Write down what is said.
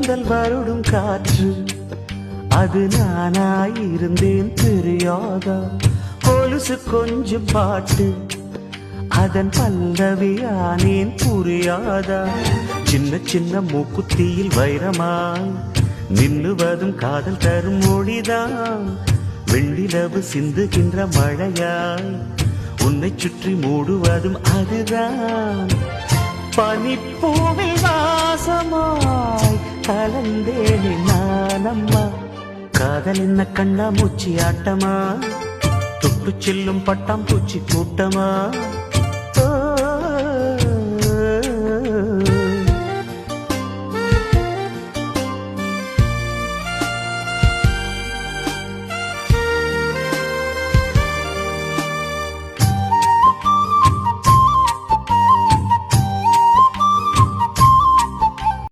முதல் வருடும் காற்று அது நானாயிருந்தேன் தெரியாதா கொலுசு கொஞ்சம் பாட்டு அதன் பல்லவியானேன் புரியாதா சின்ன சின்ன மூக்குத்தியில் வைரமாய் நின்னுவதும் காதல் தரும் மொழிதான் வெள்ளிலவு சிந்துகின்ற மழையாய் உன்னை சுற்றி மூடுவதும் அதுதான் பனிப்பூவில் வாசமாய் கலந்தேனே நானம்மா காதல் என்ன கண்ணா மூச்சி ஆட்டமா தொட்டு செல்லும் பட்டாம் பூச்சி கூட்டமா